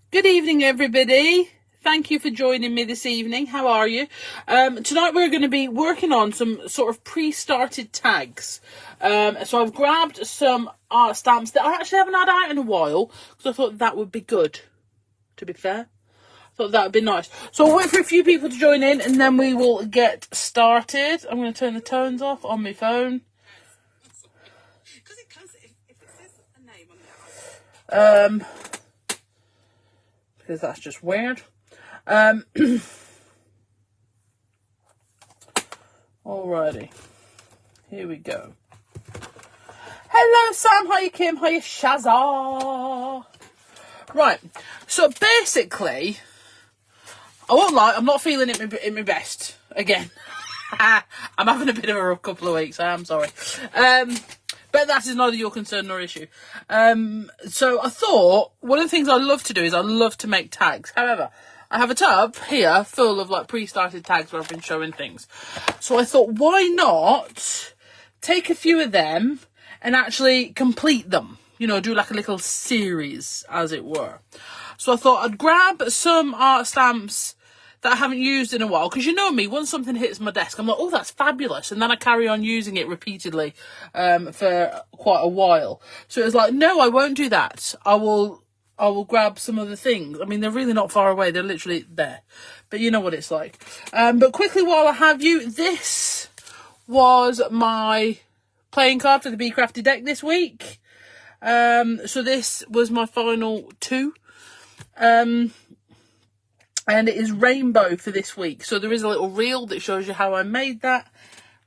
Good evening, everybody. Thank you for joining me this evening. How are you? Tonight we're going to be working on some sort of pre-started tags. So I've grabbed some art stamps that I actually haven't had out in a while because I thought that would be good, to be fair. I thought that would be nice. So I'll wait for a few people to join in and then we will get started. I'm going to turn the tones off on my phone. Because that's just weird. Alrighty, here we go. Hello Sam, hiya Kim, hiya Shazza. Right, so basically, I won't lie, I'm not feeling it in my best again. I'm having a bit of a rough couple of weeks, I am sorry. But that is neither your concern nor issue. So I thought, one of the things I love to do is I love to make tags. However, I have a tub here full of like pre-started tags where I've been showing things. So I thought, why not take a few of them and actually complete them? You know, do like a little series, as it were. So I thought I'd grab some art stamps that I haven't used in a while, because you know me, once something hits my desk, I'm like, oh, that's fabulous, and then I carry on using it repeatedly for quite a while. So it was like, no, I won't do that. I will grab some other things. I mean, they're really not far away, they're literally there, but you know what it's like. But quickly, while I have you, this was my playing card for the Be Crafty deck this week. So this was my final two. And it is rainbow for this week. So there is a little reel that shows you how I made that.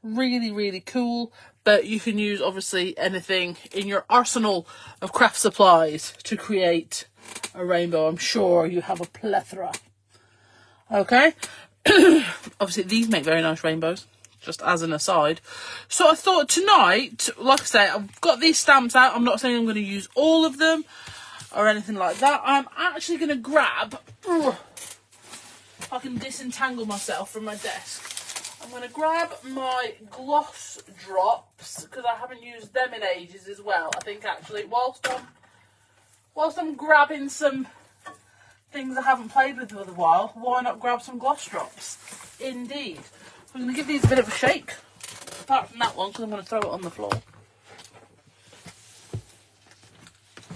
Really, really cool. But you can use, obviously, anything in your arsenal of craft supplies to create a rainbow. I'm sure you have a plethora. Okay? Obviously, these make very nice rainbows, just as an aside. So I thought tonight, like I say, I've got these stamps out. I'm not saying I'm going to use all of them or anything like that. I'm actually going to grab... I can disentangle myself from my desk. I'm going to grab my gloss drops because I haven't used them in ages as well. I think actually whilst I'm grabbing some things I haven't played with for a while, why not grab some gloss drops? Indeed. I'm going to give these a bit of a shake. Apart from that one, because I'm going to throw it on the floor.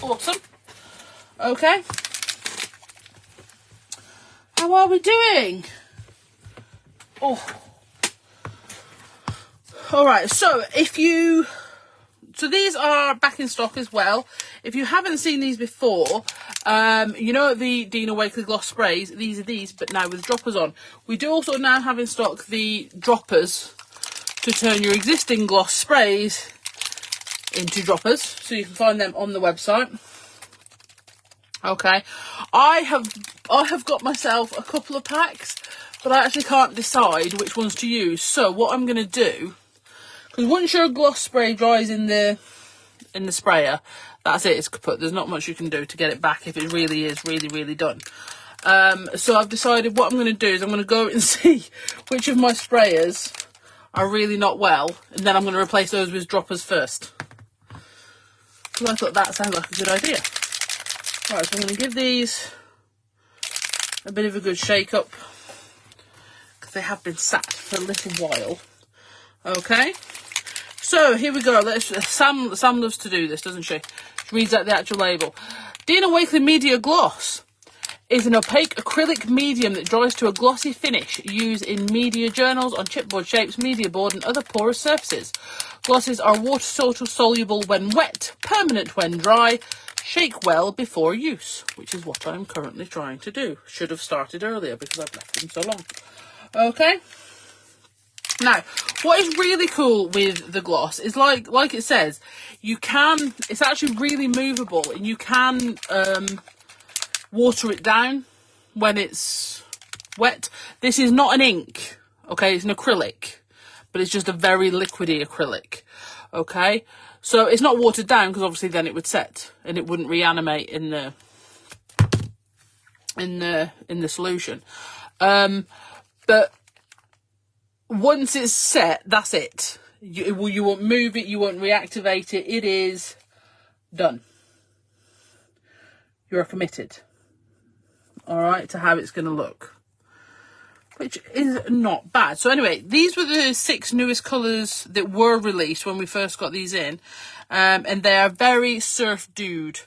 Awesome. Okay. How are we doing? Oh. Alright, so these are back in stock as well. If you haven't seen these before, you know the Dina Wakley gloss sprays, these are these, but now with droppers on. We do also now have in stock the droppers to turn your existing gloss sprays into droppers, so you can find them on the website. Okay, I have got myself a couple of packs, but I actually can't decide which ones to use. So what I'm going to do, because once your gloss spray dries in the sprayer, that's it, it's kaput. There's not much you can do to get it back if it really is really done. So I've decided what I'm going to do is I'm going to go and see which of my sprayers are really not well, and then I'm going to replace those with droppers first. So I thought that sounds like a good idea. Right, so I'm going to give these a bit of a good shake up because they have been sat for a little while. Okay, so here we go. Sam loves to do this, doesn't she? She reads out the actual label. Dina Wakley Media Gloss is an opaque acrylic medium that dries to a glossy finish, used in media journals, on chipboard shapes, media board and other porous surfaces. Glosses are water soluble when wet, permanent when dry. Shake well before use, which is what I'm currently trying to do. Should have started earlier because I've left them so long. Okay. Now, what is really cool with the gloss is like it says, it's actually really movable and you can water it down when it's wet. This is not an ink, okay? It's an acrylic, but it's just a very liquidy acrylic, okay? So it's not watered down because obviously then it would set and it wouldn't reanimate in the solution. But once it's set, that's it. You won't move it, you won't reactivate it. It is done. You're committed. all right, to how it's going to look, which is not bad. So anyway, these were the 6 newest colours that were released when we first got these in, and they are very Surf Dude.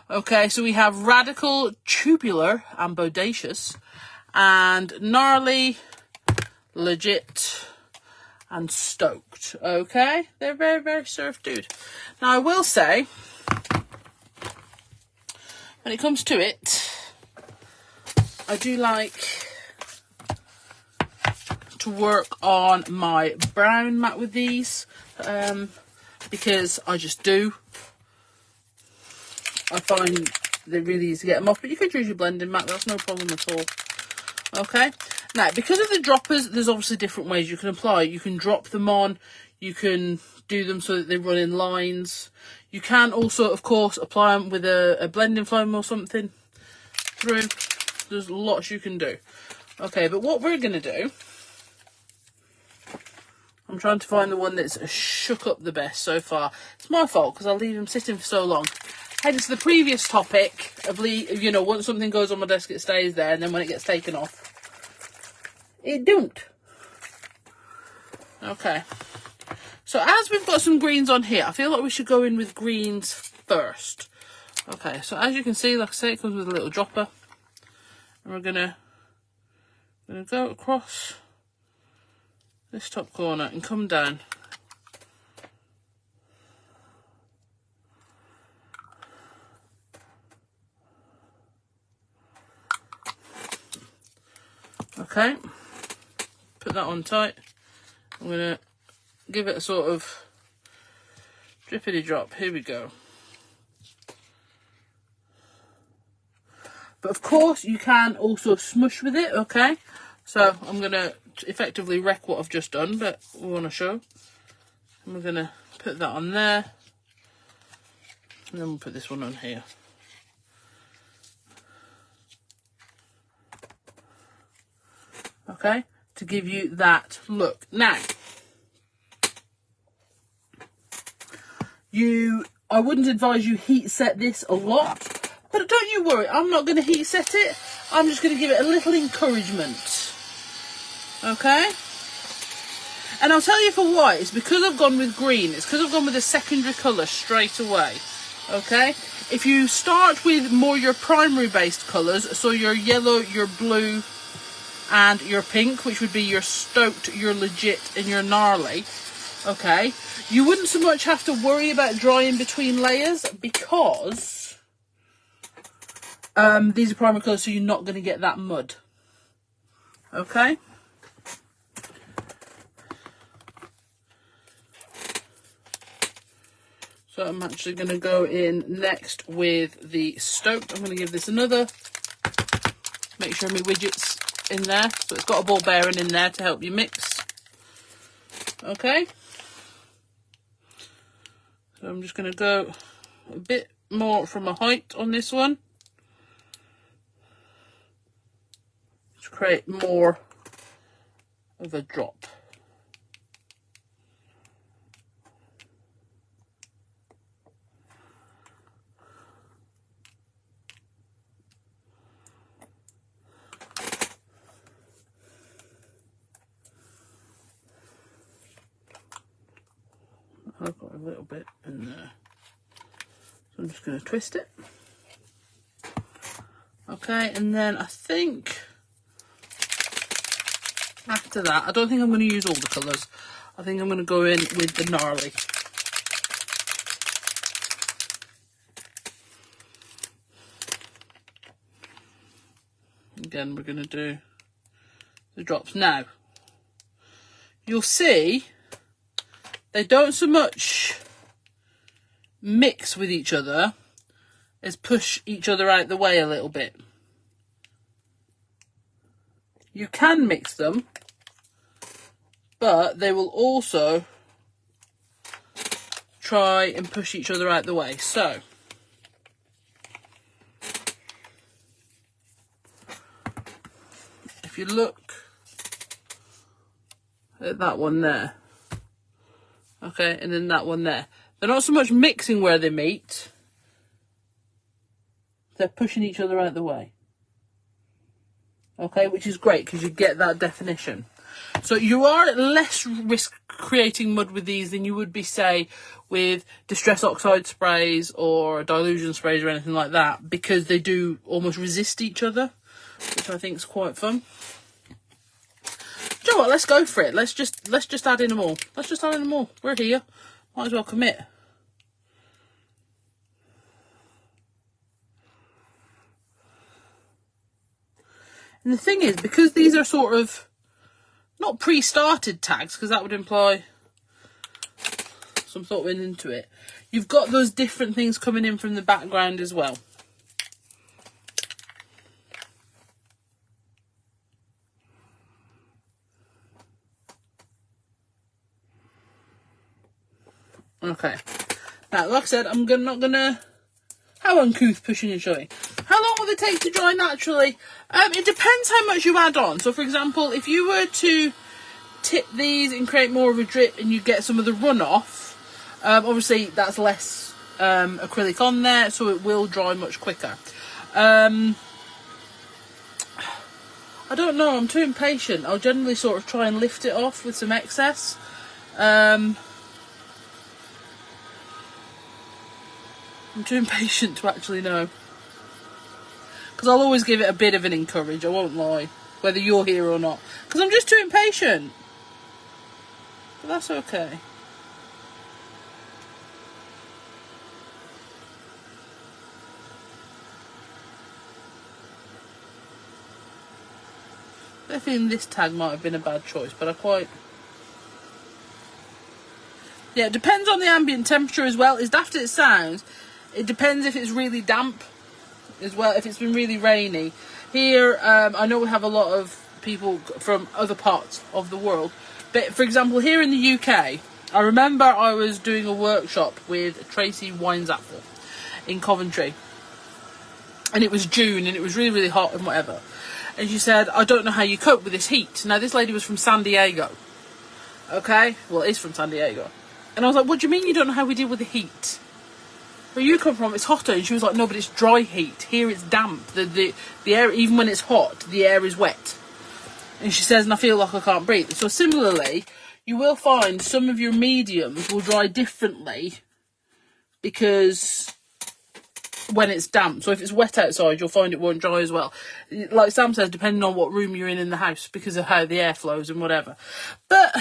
Okay, so we have Radical, Tubular and Bodacious, and Gnarly, Legit and Stoked. Okay, they're very, very Surf Dude. Now I will say, when it comes to it, I do like to work on my brown mat with these, because I just do. I find they're really easy to get them off, but you could use your blending mat, that's no problem at all. Okay, now because of the droppers, there's obviously different ways you can apply. You can drop them on, you can do them so that they run in lines. You can also, of course, apply them with a blending foam or something through. There's lots you can do. Okay, but what we're going to do, I'm trying to find the one that's shook up the best so far. It's my fault because I'll leave them sitting for so long. Hence the previous topic of, you know, once something goes on my desk, it stays there, and then when it gets taken off, it don't. Okay. So as we've got some greens on here, I feel like we should go in with greens first. Okay, so as you can see, like I say, it comes with a little dropper. And we're gonna go across this top corner and come down. Okay, put that on tight. I'm gonna give it a sort of drippity drop. Here we go. But of course you can also smush with it, okay? So I'm gonna effectively wreck what I've just done, but we want to show. And we're gonna put that on there. And then we'll put this one on here. Okay, to give you that look. Now, I wouldn't advise you heat set this a lot, but don't you worry, I'm not going to heat set it. I'm just going to give it a little encouragement. Okay? And I'll tell you for why. It's because I've gone with green. It's because I've gone with a secondary colour straight away. Okay? If you start with more your primary based colours, so your yellow, your blue and your pink, which would be your Stoked, your Legit and your Gnarly, okay, you wouldn't so much have to worry about drying between layers because these are primary colours, so you're not going to get that mud. Okay? So I'm actually going to go in next with the Stoked. I'm going to give this another, make sure my widget's in there, so it's got a ball bearing in there to help you mix. Okay, so I'm just going to go a bit more from a height on this one to create more of a drop. I've got a little bit in there, so I'm just going to twist it. Okay, and then I think after that, I don't think I'm going to use all the colours. I think I'm going to go in with the Gnarly. Again, we're going to do the drops. Now, you'll see they don't so much mix with each other as push each other out the way a little bit. You can mix them, but they will also try and push each other out the way. So, if you look at that one there, okay, and then that one there, they're not so much mixing where they meet, they're pushing each other out the way. Okay, which is great because you get that definition. So you are at less risk creating mud with these than you would be, say, with Distress Oxide sprays or Dylusion sprays or anything like that, because they do almost resist each other, which I think is quite fun. Do you know what? Let's go for it. Let's just add in them all. Let's just add in them all. We're here. Might as well commit. And the thing is, because these are sort of not pre-started tags, because that would imply some thought went into it, you've got those different things coming in from the background as well. Okay. Now, like I said, I'm not gonna. How uncouth pushing and shoving. How long will they take to dry naturally? It depends how much you add on. So, for example, if you were to tip these and create more of a drip and you get some of the runoff, obviously that's less acrylic on there, so it will dry much quicker. I don't know, I'm too impatient. I'll generally sort of try and lift it off with some excess. I'm too impatient to actually know. Because I'll always give it a bit of an encourage, I won't lie. Whether you're here or not. Because I'm just too impatient. But that's okay. I think this tag might have been a bad choice, but I quite... Yeah, it depends on the ambient temperature as well. As daft as it sounds, it depends if it's really damp as well, if it's been really rainy. Here, I know we have a lot of people from other parts of the world, but for example, here in the UK, I remember I was doing a workshop with Tracy Winesapple in Coventry, and it was June, and it was really, really hot and whatever. And she said, I don't know how you cope with this heat. Now, this lady was from San Diego. Okay? Well, is from San Diego. And I was like, what do you mean you don't know how we deal with the heat? Where you come from, it's hotter. And she was like, no, but it's dry heat. Here it's damp. The air, even when it's hot, the air is wet. And she says, and I feel like I can't breathe. So similarly, you will find some of your mediums will dry differently because when it's damp. So if it's wet outside, you'll find it won't dry as well. Like Sam says, depending on what room you're in the house, because of how the air flows and whatever. But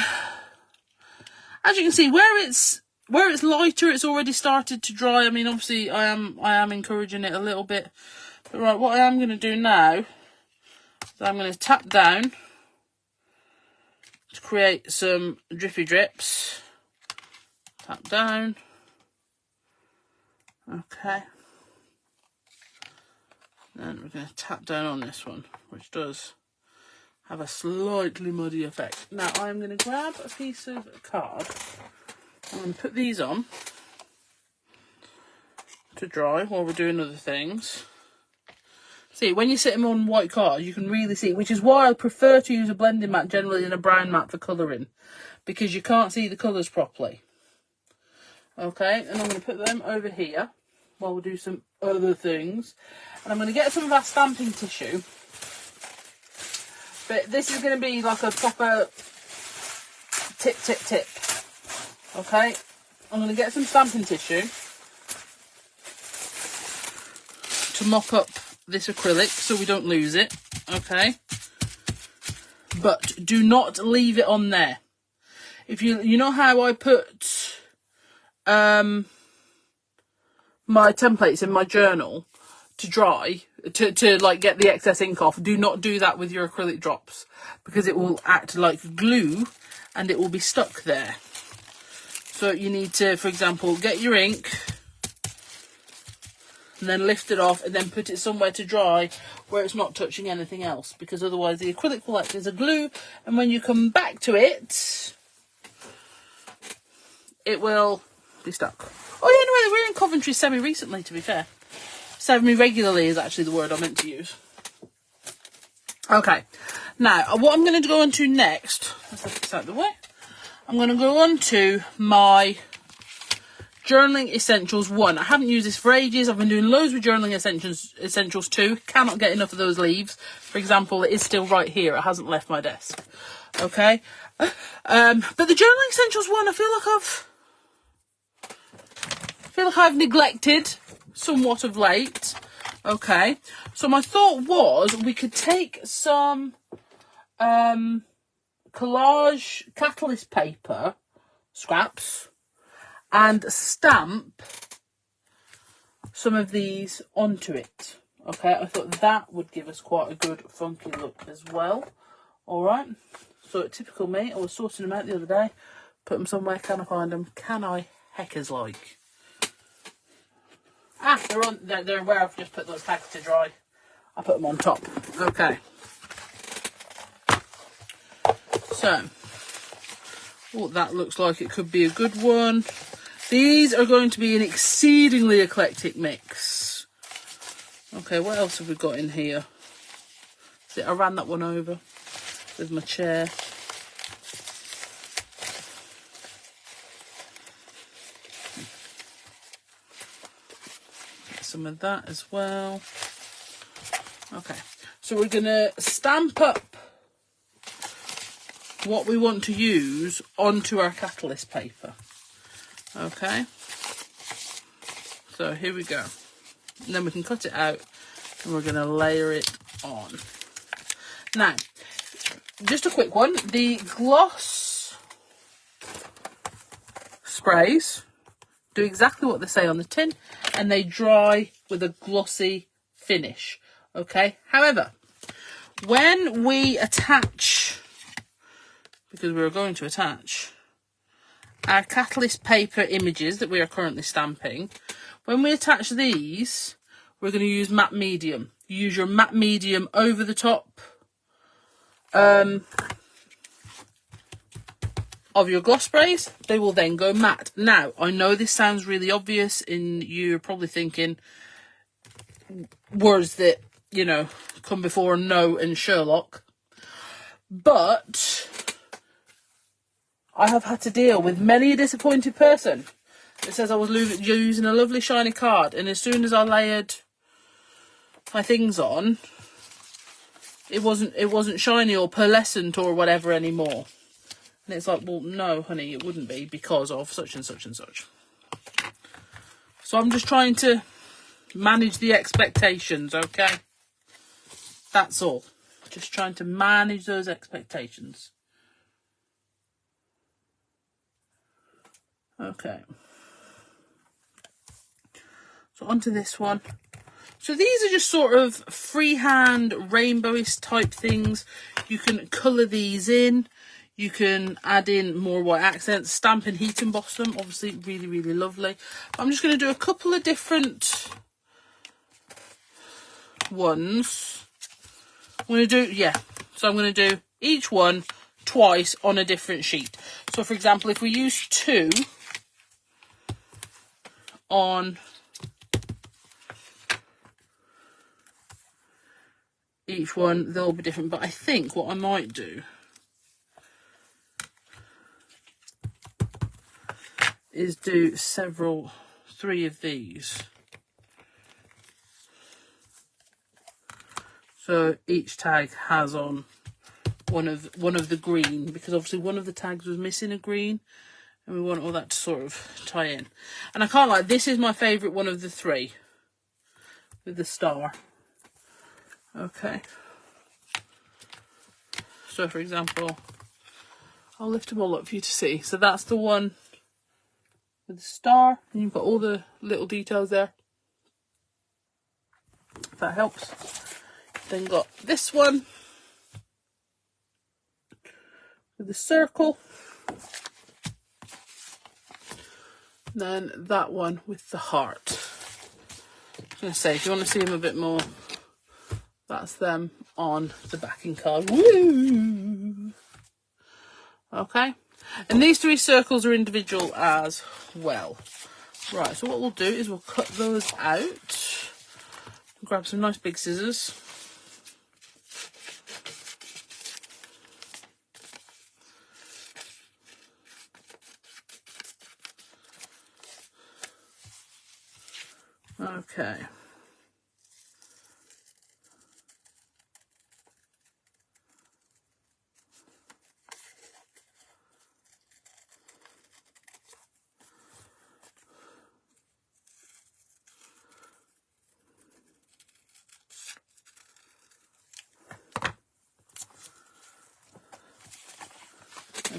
as you can see, where it's lighter, it's already started to dry. I mean, obviously, I am encouraging it a little bit. But right, what I am going to do now is I'm going to tap down to create some drippy drips. Tap down. Okay. Then we're going to tap down on this one, which does have a slightly muddy effect. Now I'm going to grab a piece of card. I'm going to put these on to dry while we're doing other things. See, when you sit them on white card, you can really see, which is why I prefer to use a blending mat generally than a brown mat for colouring, because you can't see the colours properly. Okay, and I'm going to put them over here while we do some other things. And I'm going to get some of our stamping tissue. But this is going to be like a proper tip, tip, tip. Okay, I'm going to get some stamping tissue to mop up this acrylic so we don't lose it. Okay, but do not leave it on there. If you know how I put my templates in my journal to dry, to like get the excess ink off, do not do that with your acrylic drops, because it will act like glue and it will be stuck there. So you need to, for example, get your ink and then lift it off and then put it somewhere to dry where it's not touching anything else, because otherwise the acrylic will act as a glue, and when you come back to it, it will be stuck. Oh yeah, anyway, we're in Coventry semi-recently, to be fair. Semi-regularly is actually the word I meant to use. Okay, now what I'm going to go on to next, let's get this out of the way. I'm going to go on to my Journaling Essentials 1. I haven't used this for ages. I've been doing loads with Journaling Essentials 2. Cannot get enough of those leaves. For example, it is still right here. It hasn't left my desk. Okay. But the Journaling Essentials 1, I feel like I've neglected somewhat of late. Okay. So my thought was we could take some collage catalyst paper scraps and stamp some of these onto it. Okay, I thought that would give us quite a good funky look as well. Alright, so typical me, I was sorting them out the other day, put them somewhere, can I find them? Can I heckers like? Ah, they're where I've just put those tags to dry. I put them on top. Okay. So, oh, that looks like it could be a good one. These are going to be an exceedingly eclectic mix. Okay, what else have we got in here? See, I ran that one over with my chair. Get some of that as well. Okay, so we're going to stamp up what we want to use onto our catalyst paper. Okay, so here we go. And then we can cut it out and we're going to layer it on. Now, just a quick one. The gloss sprays do exactly what they say on the tin, and they dry with a glossy finish. Okay, however, when we attach, because we're going to attach our catalyst paper images that we are currently stamping, when we attach these, we're going to use matte medium. You use your matte medium over the top of your gloss sprays. They will then go matte. Now, I know this sounds really obvious, and you're probably thinking words that, you know, come before no and Sherlock. But I have had to deal with many a disappointed person that says I was using a lovely shiny card, and as soon as I layered my things on, it wasn't shiny or pearlescent or whatever anymore. And it's like, well, no, honey, it wouldn't be because of such and such and such. So I'm just trying to manage the expectations, okay? That's all. Just trying to manage those expectations. Okay. So onto this one. So these are just sort of freehand rainbowish type things. You can colour these in. You can add in more white accents, stamp and heat emboss them. Obviously, really, really lovely. I'm just going to do a couple of different ones. I'm going to do, so I'm going to do each one twice on a different sheet. So, for example, if we use 2 on each one, they'll be different. But I think what I might do is do 3 of these. So each tag has on one of the green, because obviously one of the tags was missing a green, and we want all that to sort of tie in. And I can't lie, this is my favourite one of the 3 with the star. Okay. So for example, I'll lift them all up for you to see. So that's the one with the star, and you've got all the little details there, if that helps. Then got this one with the circle, then that one with the heart. I was going to say, if you want to see them a bit more, that's them on the backing card. Woo! Okay, and these 3 circles are individual as well. Right, so what we'll do is we'll cut those out. Grab some nice big scissors.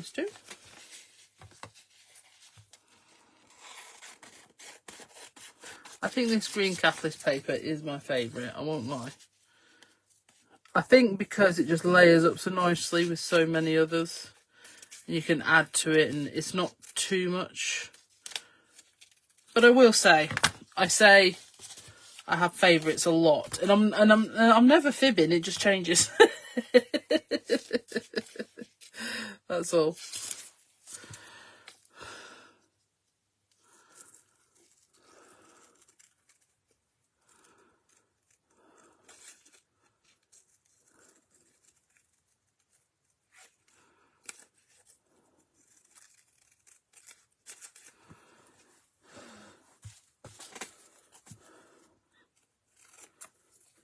those two. I think this green catalyst paper is my favourite, I won't lie. I think because it just layers up so nicely with so many others. You can add to it and it's not too much. But I will say, I have favourites a lot. And I'm never fibbing, it just changes. That's all.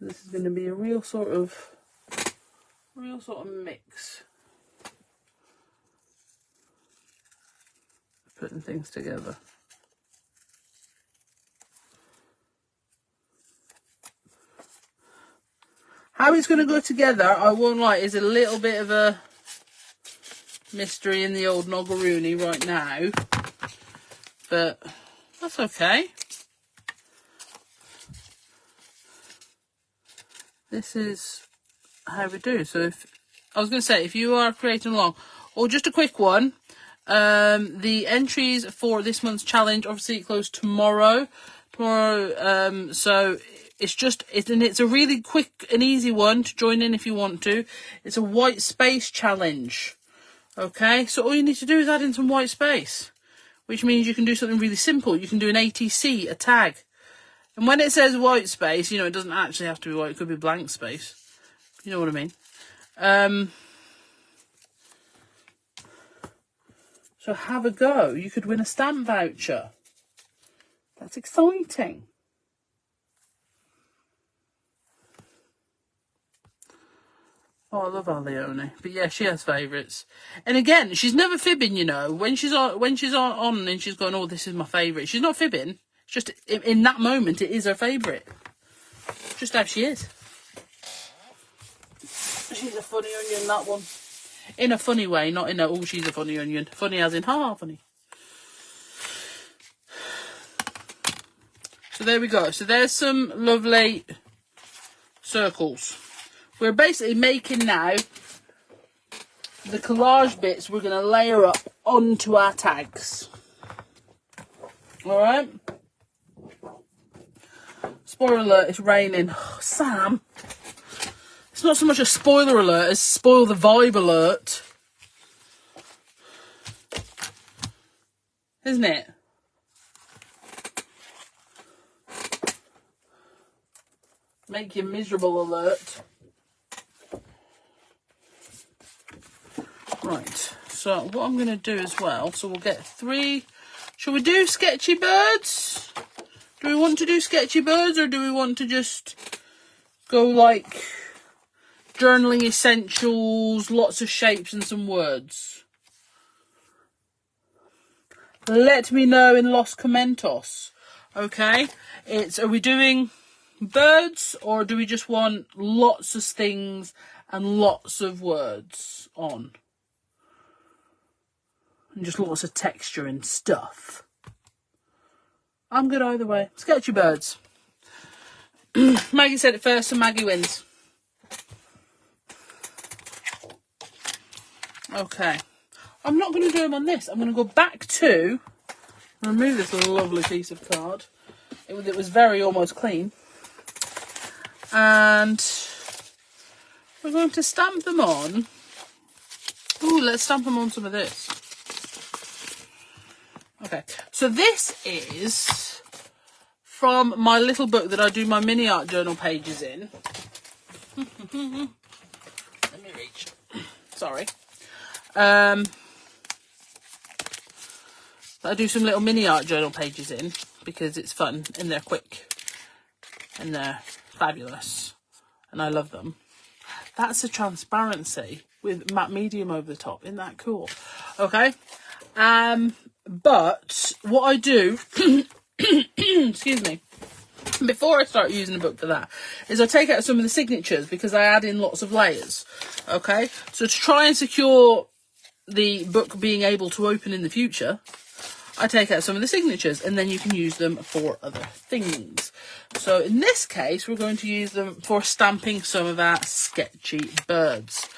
This is going to be a real sort of mix. Putting things together. How it's going to go together, I won't lie, is a little bit of a mystery in the old Noggeroony right now. But that's okay. This is how we do. So if you are creating along, or just a quick one, the entries for this month's challenge obviously close tomorrow. So it's a really quick and easy one to join in if you want to. It's a white space challenge. Okay, so all you need to do is add in some white space, which means you can do something really simple. You can do an ATC, a tag. And when it says white space, you know, it doesn't actually have to be white. It could be blank space. You know what I mean? So have a go. You could win a stamp voucher. That's exciting. Oh, I love our Leonie. But yeah, she has favourites. And again, she's never fibbing, you know. When she's on and she's going, oh, this is my favourite. She's not fibbing. Just in that moment, it is her favourite. Just how she is. She's a funny onion, that one. In a funny way, not in a, oh, she's a funny onion. Funny as in, ha, funny. So there we go. So there's some lovely circles. We're basically making now the collage bits we're going to layer up onto our tags. Alright? Spoiler alert, it's raining. Oh, Sam. It's not so much a spoiler alert as spoil the vibe alert. Isn't it? Make you miserable alert. Right, so what I'm going to do as well, so we'll get 3. Shall we do sketchy birds? Do we want to do sketchy birds or do we want to just go like journaling essentials, lots of shapes and some words? Let me know in Los Comentos. Okay, are we doing birds or do we just want lots of things and lots of words on? And just lots of texture and stuff. I'm good either way. Sketchy birds. Maggie said it first, so Maggie wins. Okay. I'm not going to do them on this. I'm going to go back to... remove this lovely piece of card. It was very almost clean. And we're going to stamp them on. Ooh, let's stamp them on some of this. Okay, so this is from my little book that I do my mini art journal pages in. Let me reach. Sorry. I do some little mini art journal pages in because it's fun and they're quick and they're fabulous and I love them. That's a transparency with matte medium over the top. Isn't that cool? Okay. But what I do, excuse me, before I start using the book for that, is I take out some of the signatures because I add in lots of layers. Okay, so to try and secure the book being able to open in the future, I take out some of the signatures, and then you can use them for other things. So in this case, we're going to use them for stamping some of our sketchy birds.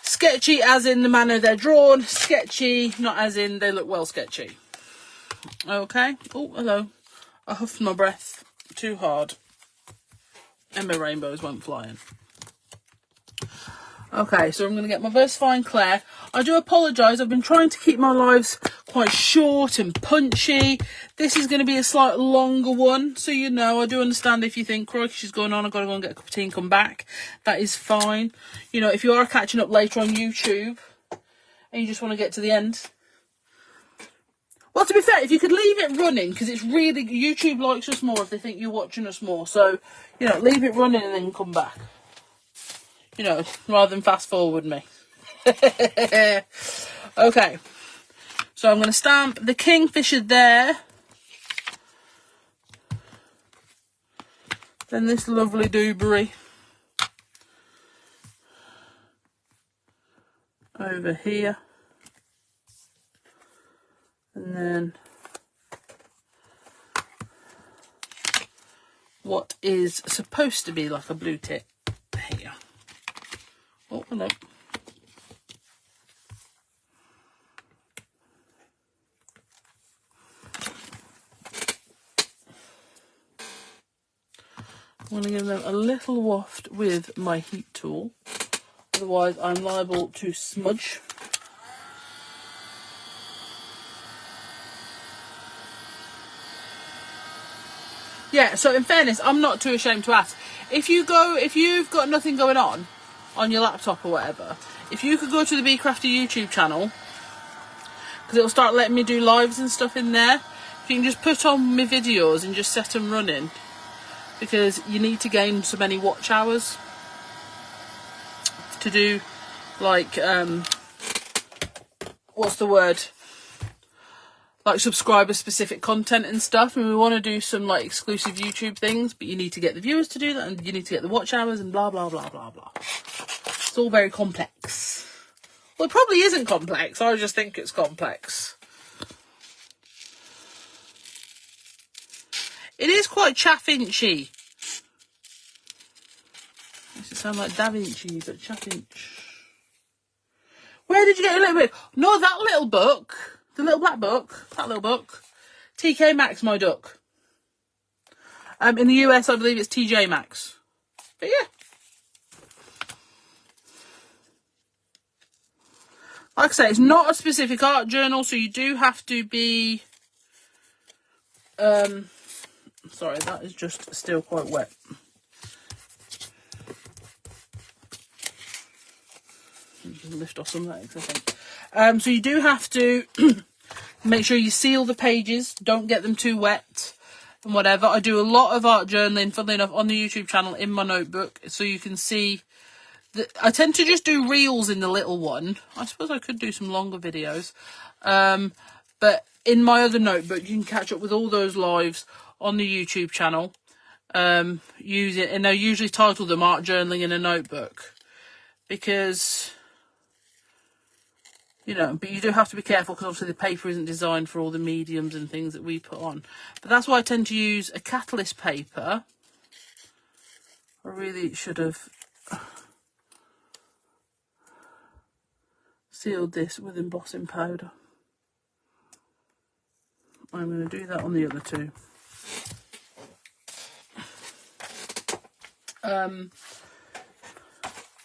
Sketchy as in the manner they're drawn, sketchy not as in they look well sketchy. Okay. Oh, hello. I huffed my breath too hard and my rainbows went flying. Okay, so I'm going to get my VersaFine Clair. I do apologise, I've been trying to keep my lives quite short and punchy. This is going to be a slightly longer one, so you know, I do understand if you think, crikey, she's going on, I've got to go and get a cup of tea and come back. That is fine. You know, if you are catching up later on YouTube and you just want to get to the end. Well, to be fair, if you could leave it running, because it's really, YouTube likes us more if they think you're watching us more. So, you know, leave it running and then come back. You know, rather than fast forward me. Okay. So I'm going to stamp the Kingfisher there. Then this lovely Dewberry over here. And then what is supposed to be like a blue tip here. Oh, hello. I'm going to give them a little waft with my heat tool. Otherwise, I'm liable to smudge. Yeah, so in fairness, I'm not too ashamed to ask. If you've got nothing going on your laptop or whatever, if you could go to the Be Crafty YouTube channel, because it'll start letting me do lives and stuff in there, if you can just put on my videos and just set them running, because you need to gain so many watch hours to do, like, what's the word? Like subscriber specific content and stuff, and we want to do some like exclusive YouTube things, but you need to get the viewers to do that, and you need to get the watch hours and blah blah blah blah blah. It's all very complex. Well, it probably isn't complex, I just think it's complex. It is quite chaffinchy. Makes it sound like Da Vinci, but chaffinch. Where did you get your little book? No, that little book. The little black book, that little book. TK Maxx, my duck. In the US, I believe it's TJ Maxx. But yeah. Like I say, it's not a specific art journal, so you do have to be... sorry, that is just still quite wet. Lift off some of that, I think. So you do have to make sure you seal the pages, don't get them too wet and whatever. I do a lot of art journaling, funnily enough, on the YouTube channel in my notebook, so you can see that I tend to just do reels in the little one. I suppose I could do some longer videos, but in my other notebook you can catch up with all those lives on the YouTube channel. Use it, and I usually title them Art Journaling in a Notebook, because... You know, but you do have to be careful, because obviously the paper isn't designed for all the mediums and things that we put on. But that's why I tend to use a catalyst paper. I really should have sealed this with embossing powder. I'm going to do that on the other two. But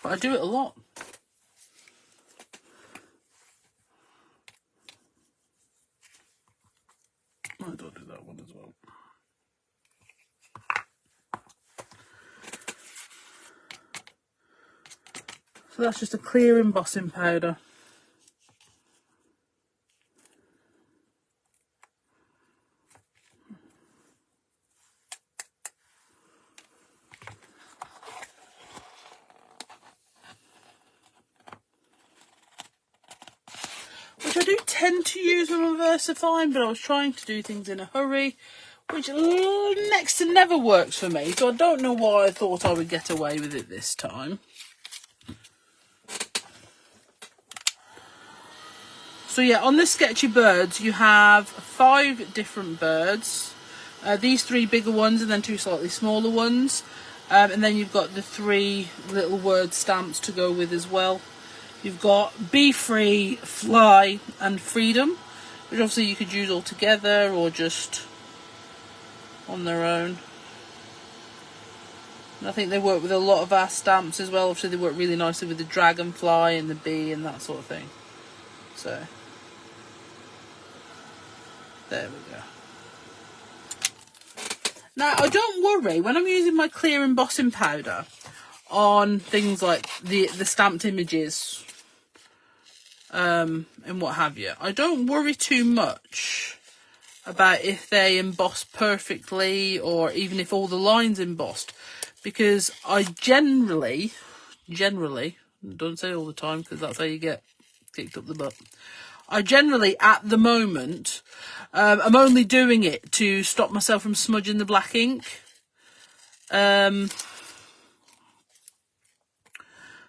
I do it a lot. I don't do that one as well. So that's just a clear embossing powder. Which I do tend to use with my VersaFine, but I was trying to do things in a hurry, which next to never works for me, so I don't know why I thought I would get away with it this time. So yeah, on the sketchy birds, you have 5 different birds. These 3 bigger ones and then 2 slightly smaller ones. And then you've got the 3 little word stamps to go with as well. You've got Be Free, Fly and Freedom, which obviously you could use all together or just on their own. And I think they work with a lot of our stamps as well. Obviously they work really nicely with the dragonfly and the bee and that sort of thing. So there we go. Now I don't worry when I'm using my clear embossing powder on things like the stamped images and what have you. I don't worry too much about if they emboss perfectly or even if all the lines embossed, because I generally, don't say all the time because that's how you get kicked up the butt. I generally, at the moment, I'm only doing it to stop myself from smudging the black ink.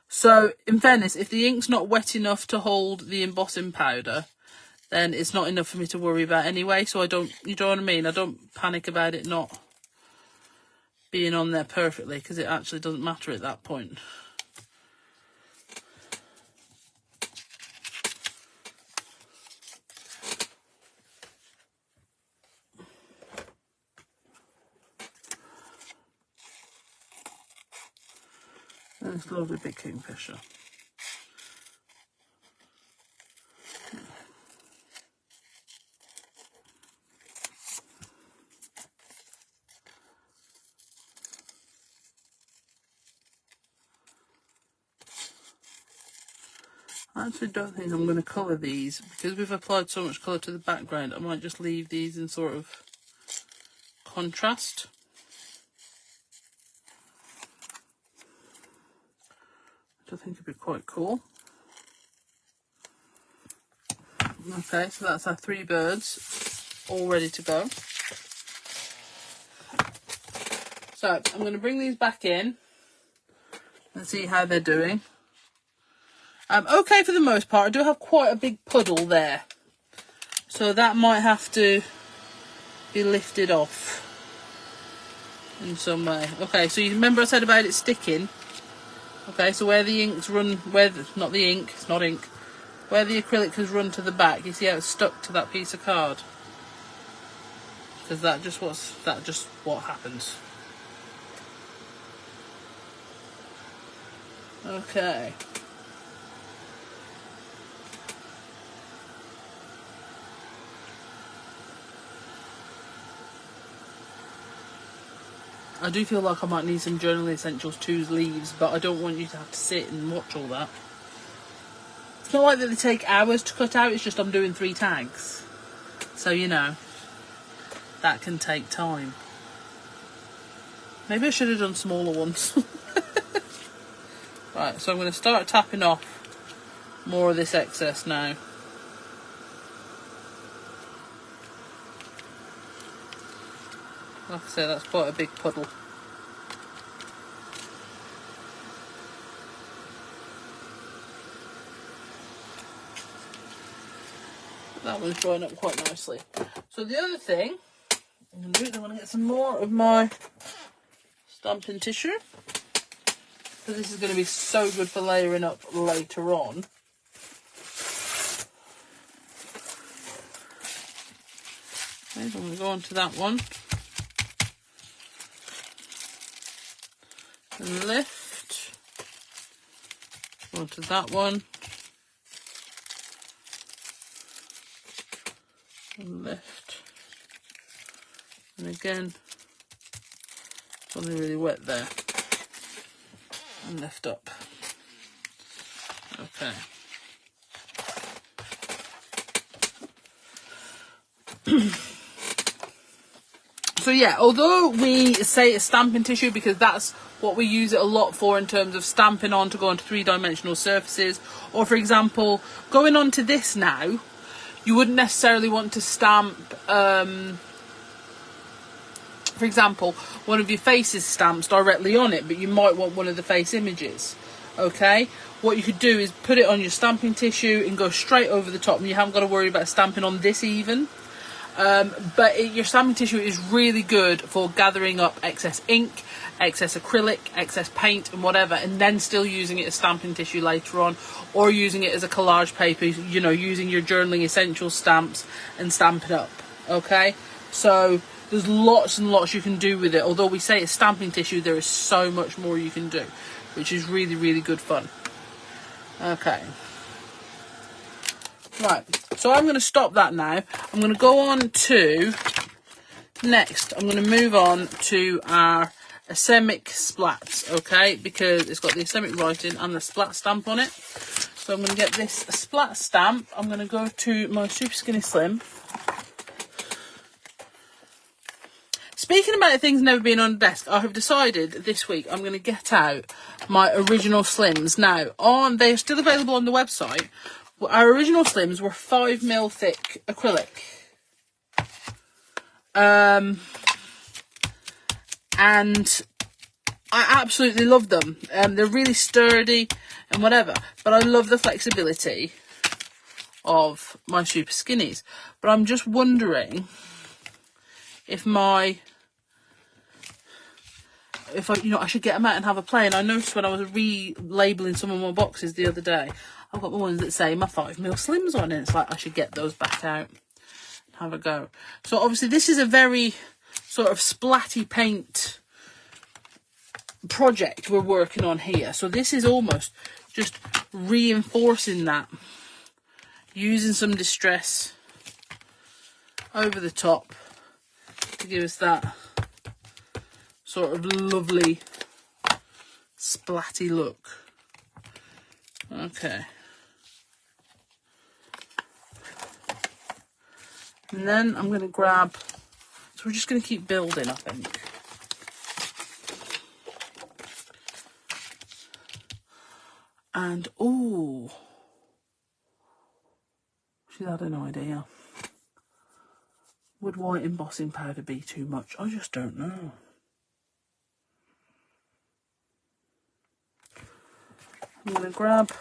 So, in fairness, if the ink's not wet enough to hold the embossing powder, then it's not enough for me to worry about anyway. So I don't, you know what I mean? I don't panic about it not being on there perfectly, because it actually doesn't matter at that point. And this lovely big kingfisher. I actually don't think I'm going to colour these, because we've applied so much colour to the background. I might just leave these in sort of contrast. Which I think would be quite cool. Okay, so that's our 3 birds all ready to go. So I'm going to bring these back in and see how they're doing. Okay for the most part. I do have quite a big puddle there, so that might have to be lifted off in some way. Okay, so you remember I said about it sticking? Okay, so where the inks run, not the ink, it's not ink, where the acrylic has run to the back, you see how it's stuck to that piece of card? Because that's just what happens. Okay. I do feel like I might need some Journaling Essentials 2's leaves, but I don't want you to have to sit and watch all that. It's not like that they take hours to cut out, it's just I'm doing 3 tags. So, you know, that can take time. Maybe I should have done smaller ones. Right, so I'm going to start tapping off more of this excess now. Like I said, that's quite a big puddle. That one's drying up quite nicely. So the other thing I'm going to do is I'm going to get some more of my stamping tissue, because this is going to be so good for layering up later on. Okay, so I'm going to go on to that one. And lift. Go on to that one. And lift. And again, something really wet there. And lift up. Okay. So yeah, although we say it's stamping tissue because that's what we use it a lot for in terms of stamping on to go onto 3-dimensional surfaces, or for example, going on to this now, you wouldn't necessarily want to stamp, for example, one of your faces stamps directly on it, but you might want one of the face images. Okay, what you could do is put it on your stamping tissue and go straight over the top, and you haven't got to worry about stamping on this even. Your stamping tissue is really good for gathering up excess ink, excess acrylic, excess paint and whatever, and then still using it as stamping tissue later on, or using it as a collage paper, you know, using your journaling essentials stamps and stamp it up. Okay, so there's lots and lots you can do with it. Although we say it's stamping tissue, there is so much more you can do, which is really, really good fun. Okay. Right, so I'm going to stop that now. I'm going to go on to, next, I'm going to move on to our Asemic splats, okay? Because it's got the Asemic writing and the splat stamp on it. So I'm going to get this splat stamp. I'm going to go to my Super Skinny Slim. Speaking about things never being on a desk, I have decided this week I'm going to get out my original Slims. Now, they're still available on the website. Our original Slims were 5mm thick acrylic. And I absolutely love them. They're really sturdy and whatever. But I love the flexibility of my Super Skinnies. But I'm just wondering if I should get them out and have a play. And I noticed when I was relabeling some of my boxes the other day, I've got the ones that say my 5mm Slims on it. It's like I should get those back out and have a go. So obviously this is a very sort of splatty paint project we're working on here. So this is almost just reinforcing that, using some distress over the top to give us that sort of lovely splatty look. Okay. And then I'm going to grab, so we're just going to keep building, I think. And, oh, she's had an idea. Would white embossing powder be too much? I just don't know. I'm going to grab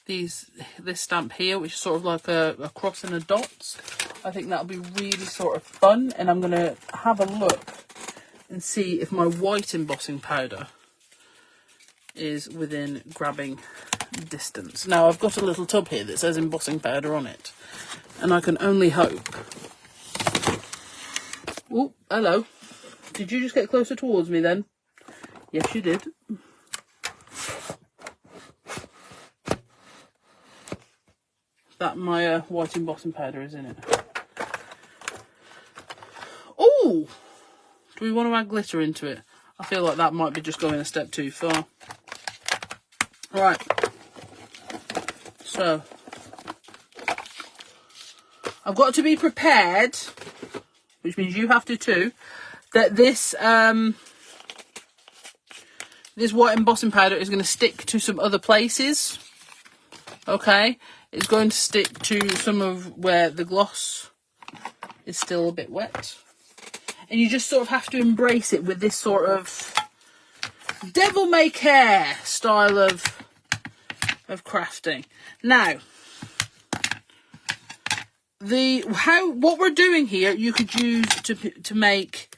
this stamp here, which is sort of like a cross and a dots. I think that'll be really sort of fun, and I'm going to have a look and see if my white embossing powder is within grabbing distance. Now I've got a little tub here that says embossing powder on it, and I can only hope. Oh, hello. Did you just get closer towards me then? Yes, you did. That my white embossing powder is in it. Oh! Do we want to add glitter into it? I feel like that might be just going a step too far. Right. So, I've got to be prepared, which means you have to too, that this this white embossing powder is going to stick to some other places. Okay, it's going to stick to some of where the gloss is still a bit wet, and you just sort of have to embrace it with this sort of devil may care style of crafting. Now, what we're doing here, you could use to make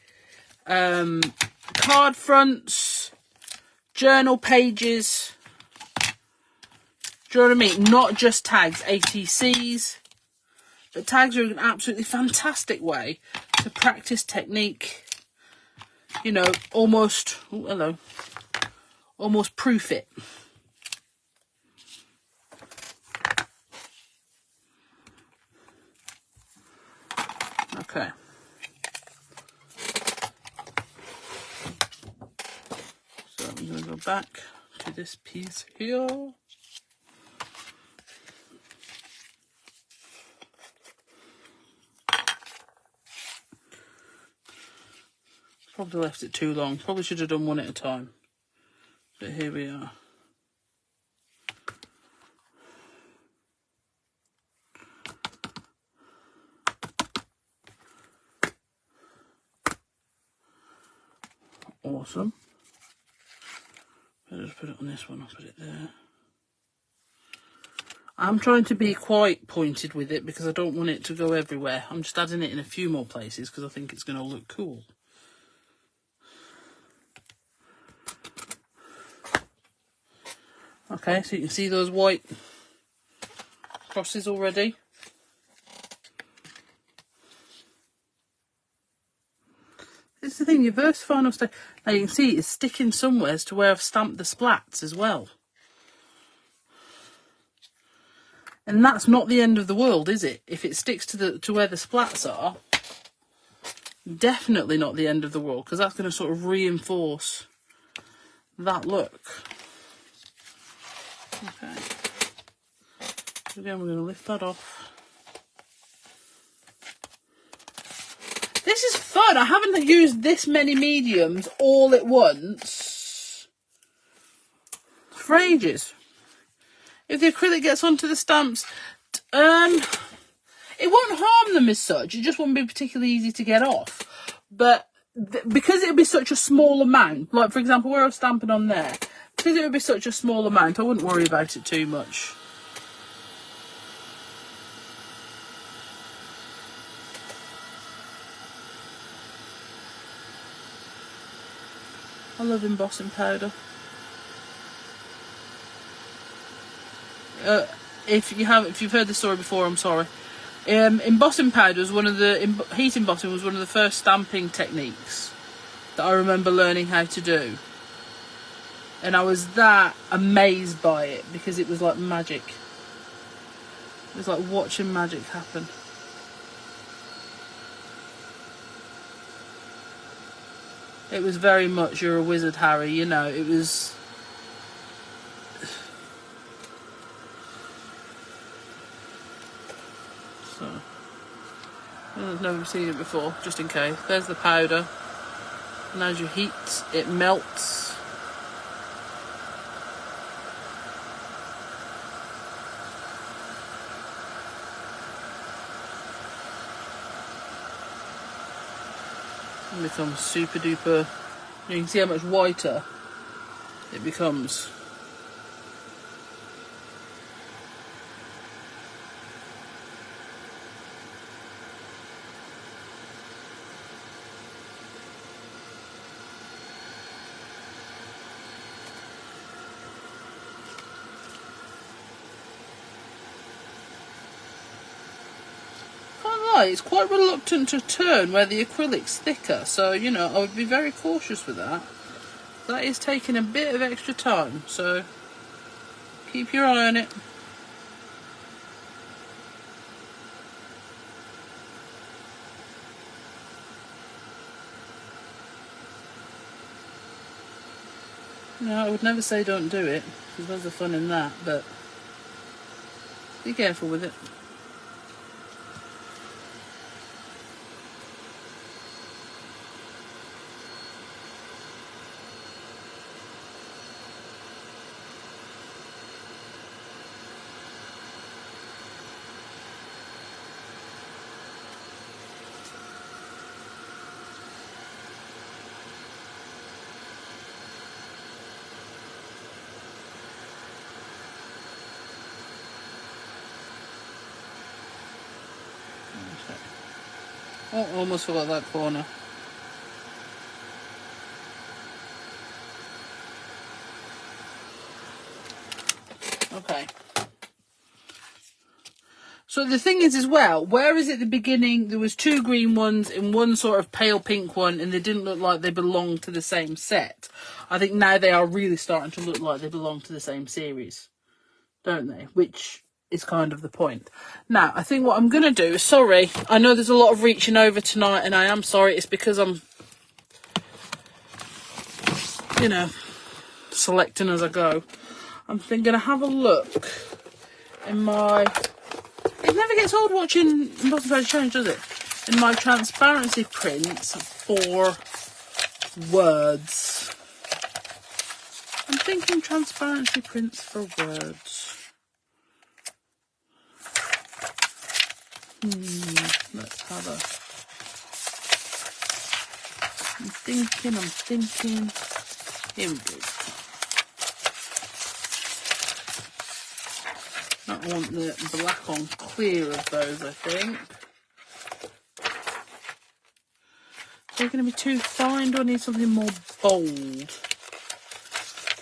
card fronts, journal pages. Do you know what I mean? Not just tags, ATCs. But tags are an absolutely fantastic way to practice technique. You know, almost, oh, hello, almost proof it. Okay. So I'm going to go back to this piece here. Probably left it too long. Probably should have done one at a time. But here we are. Awesome. I'll just put it on this one, I'll put it there. I'm trying to be quite pointed with it because I don't want it to go everywhere. I'm just adding it in a few more places because I think it's going to look cool. Okay, so you can see those white crosses already. This is the thing, your VersaFine stay. Now you can see it's sticking somewhere as to where I've stamped the splats as well. And that's not the end of the world, is it? If it sticks to where the splats are, definitely not the end of the world, because that's going to sort of reinforce that look. Okay. Again, we're going to lift that off. This is fun. I haven't used this many mediums all at once for ages. If the acrylic gets onto the stamps, it won't harm them as such. It just won't be particularly easy to get off. But because it would be such a small amount, like for example where I was stamping on there, because it would be such a small amount, I wouldn't worry about it too much. I love embossing powder. If you've heard this story before, I'm sorry. Embossing powder was heat embossing was one of the first stamping techniques that I remember learning how to do, and I was that amazed by it because it was like magic. It was like watching magic happen. It was very much you're a wizard, Harry. You know, it was. So, I've never seen it before, just in case. There's the powder. And as you heat, it melts. It becomes super duper. You can see how much whiter it becomes. It's quite reluctant to turn where the acrylic's thicker, so you know I would be very cautious with that. That is taking a bit of extra time, so keep your eye on it. No, I would never say don't do it, because there's the fun in that, but be careful with it. Oh, almost forgot that corner. Okay. So the thing is as well, whereas at the beginning there was two green ones and one sort of pale pink one and they didn't look like they belonged to the same set, I think now they are really starting to look like they belong to the same series, don't they? Which is kind of the point. Now, I think what I'm going to do, sorry, I know there's a lot of reaching over tonight and I am sorry, it's because I'm, you know, selecting as I go. I'm going to have a look in my, it never gets old watching Embossing Powder Challenge, does it? In my transparency prints for words. I'm thinking transparency prints for words. Let's have I'm thinking. Here we go. I want the black on clear of those, I think. Are they going to be too fine? Do I need something more bold?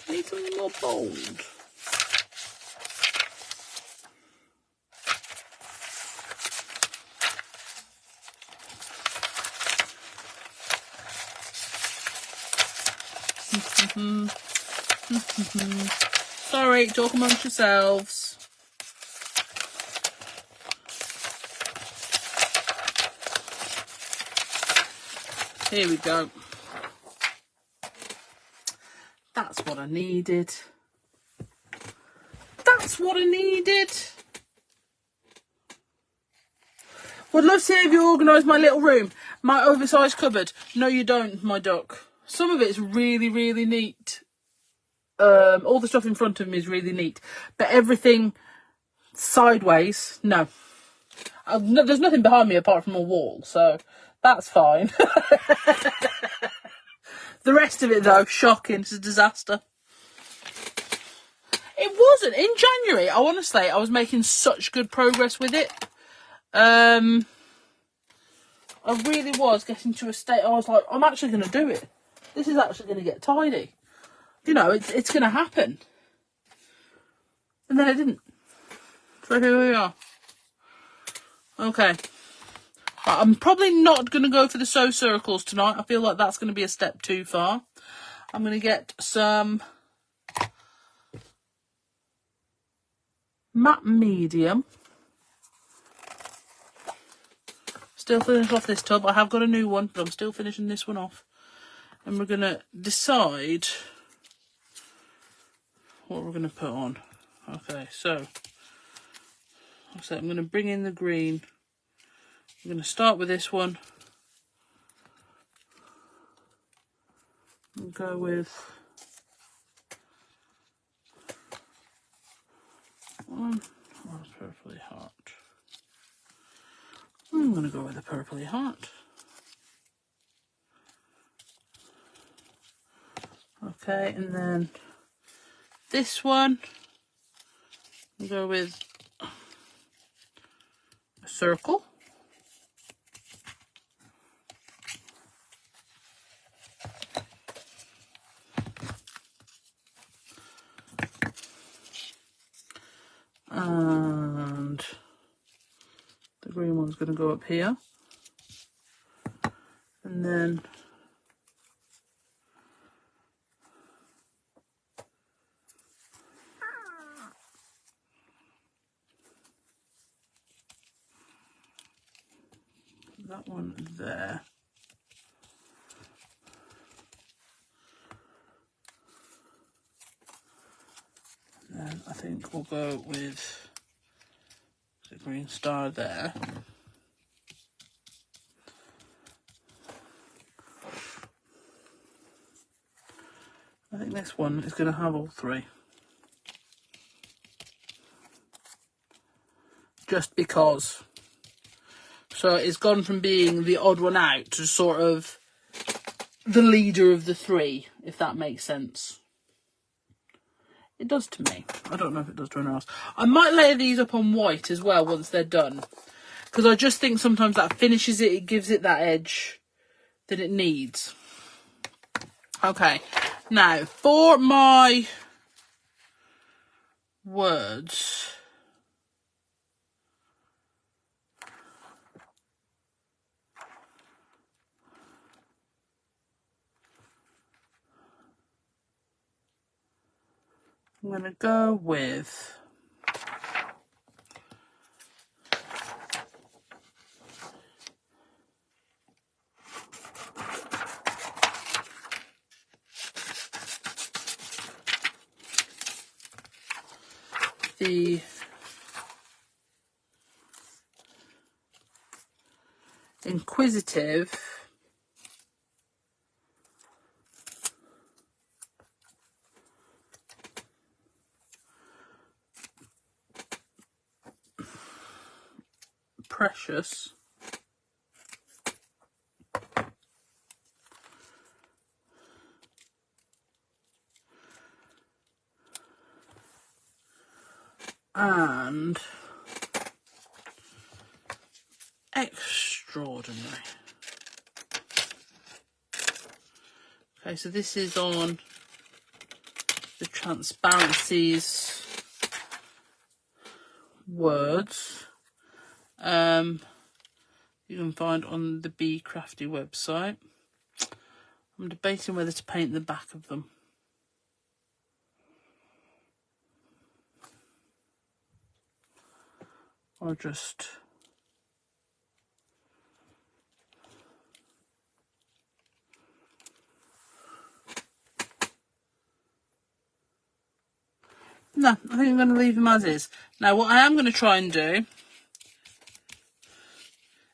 I need something more bold. Sorry, talk amongst yourselves. Here we go. That's what I needed. That's what I needed. Would love to see if you organise my little room. My oversized cupboard. No, you don't, my duck. Some of it's really, really neat. All the stuff in front of me is really neat. But everything sideways, no. There's nothing behind me apart from a wall, so that's fine. The rest of it, though, shocking. It's a disaster. It wasn't. In January, I want to say I was making such good progress with it. I really was getting to a state, I was like, I'm actually going to do it. This is actually going to get tidy. You know, it's going to happen. And then it didn't. So here we are. Okay. I'm probably not going to go for the sew circles tonight. I feel like that's going to be a step too far. I'm going to get some matte medium. Still finish off this tub. I have got a new one, but I'm still finishing this one off. And we're going to decide what we're going to put on. Okay, so I'm going to bring in the green. I'm going to start with this one. And go with one. Oh, it's purpley heart. I'm going to go with the purpley heart. Okay, and then this one, I'll go with a circle. And the green one's going to go up here. And then that one there. And then I think we'll go with the green star there. I think this one is going to have all three. Just because. So it's gone from being the odd one out to sort of the leader of the three, if that makes sense. It does to me. I don't know if it does to anyone else. I might layer these up on white as well once they're done. Because I just think sometimes that finishes it, it gives it that edge that it needs. Okay. Now, for my words, I'm going to go with the Inquisitive Precious and extraordinary. Okay, so this is on the Transparencies words. You can find on the Be Crafty website. I'm debating whether to paint the back of them. Or just... No, I think I'm going to leave them as is. Now, what I am going to try and do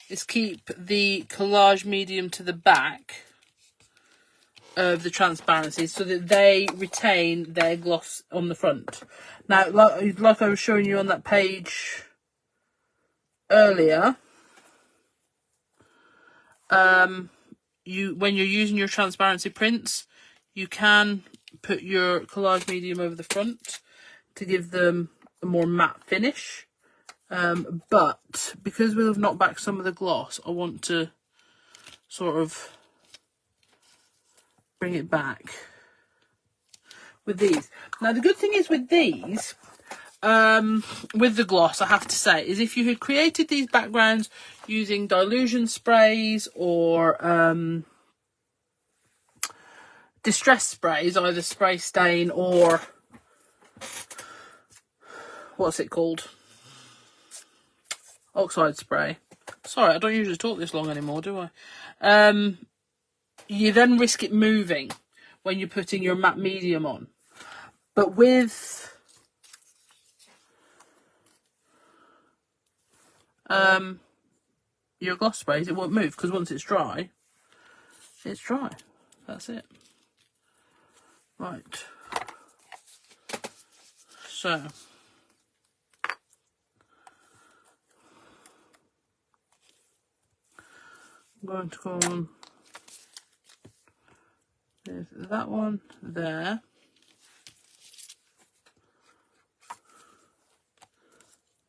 is keep the collage medium to the back of the Transparencies so that they retain their gloss on the front. Now, like I was showing you on that page earlier, when you're using your transparency prints, you can put your collage medium over the front to give them a more matte finish. But because we'll have knocked back some of the gloss, I want to sort of bring it back with these. Now, the good thing is with these, with the gloss, I have to say, is if you had created these backgrounds using dilution sprays or distress sprays, either Spray Stain or what's it called? Oxide spray. Sorry, I don't usually talk this long anymore, do I? You then risk it moving when you're putting your matte medium on. But with your gloss sprays, it won't move because once it's dry, it's dry. That's it. Right. So I'm going to go on. There's that one there.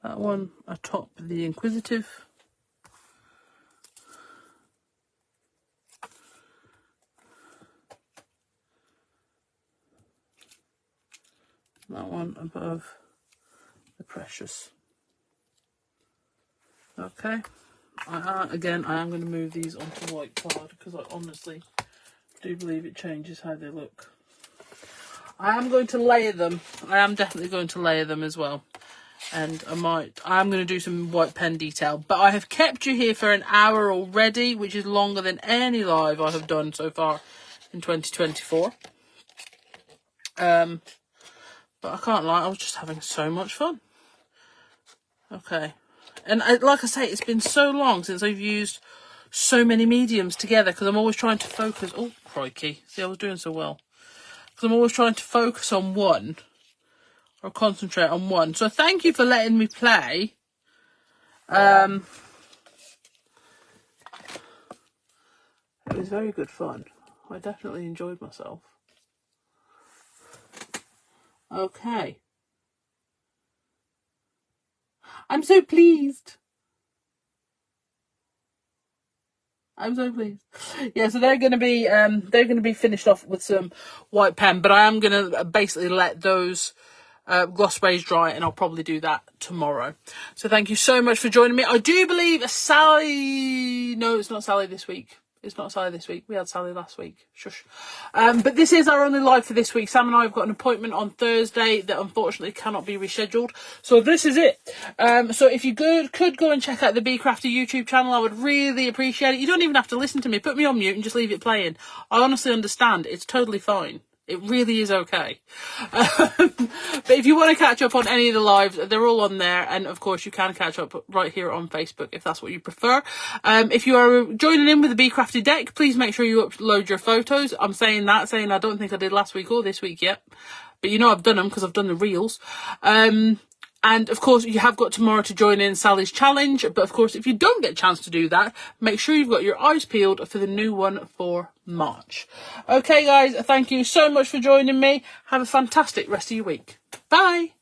That one atop the Inquisitive. That one above the Precious. Okay. Again, I am going to move these onto white card because I honestly do believe it changes how they look. I am going to layer them. I am definitely going to layer them as well. And I'm going to do some white pen detail. But I have kept you here for an hour already, which is longer than any live I have done so far in 2024. But I can't lie, I was just having so much fun. Okay. And like I say, it's been so long since I've used so many mediums together because I'm always trying to focus. Oh, crikey. See, I was doing so well. Because I'm always trying to focus on one or concentrate on one. So thank you for letting me play. It was very good fun. I definitely enjoyed myself. Okay. I'm so pleased. I'm so pleased. Yeah, so they're going to be finished off with some white pen, but I am going to basically let those gloss sprays dry, and I'll probably do that tomorrow. So thank you so much for joining me. I do believe Sally... No, it's not Sally this week. It's not Sally this week. We had Sally last week. Shush. But this is our only live for this week. Sam and I have got an appointment on Thursday that unfortunately cannot be rescheduled. So this is it. So if you could go and check out the Be Crafty YouTube channel, I would really appreciate it. You don't even have to listen to me. Put me on mute and just leave it playing. I honestly understand. It's totally fine. It really is okay. But if you want to catch up on any of the lives, they're all on there. And of course, you can catch up right here on Facebook if that's what you prefer. If you are joining in with the Be Crafty deck, please make sure you upload your photos. I'm saying I don't think I did last week or this week yet. But you know I've done them because I've done the reels. And of course, you have got tomorrow to join in Sally's challenge. But of course, if you don't get a chance to do that, make sure you've got your eyes peeled for the new one for March. Okay, guys, thank you so much for joining me. Have a fantastic rest of your week. Bye.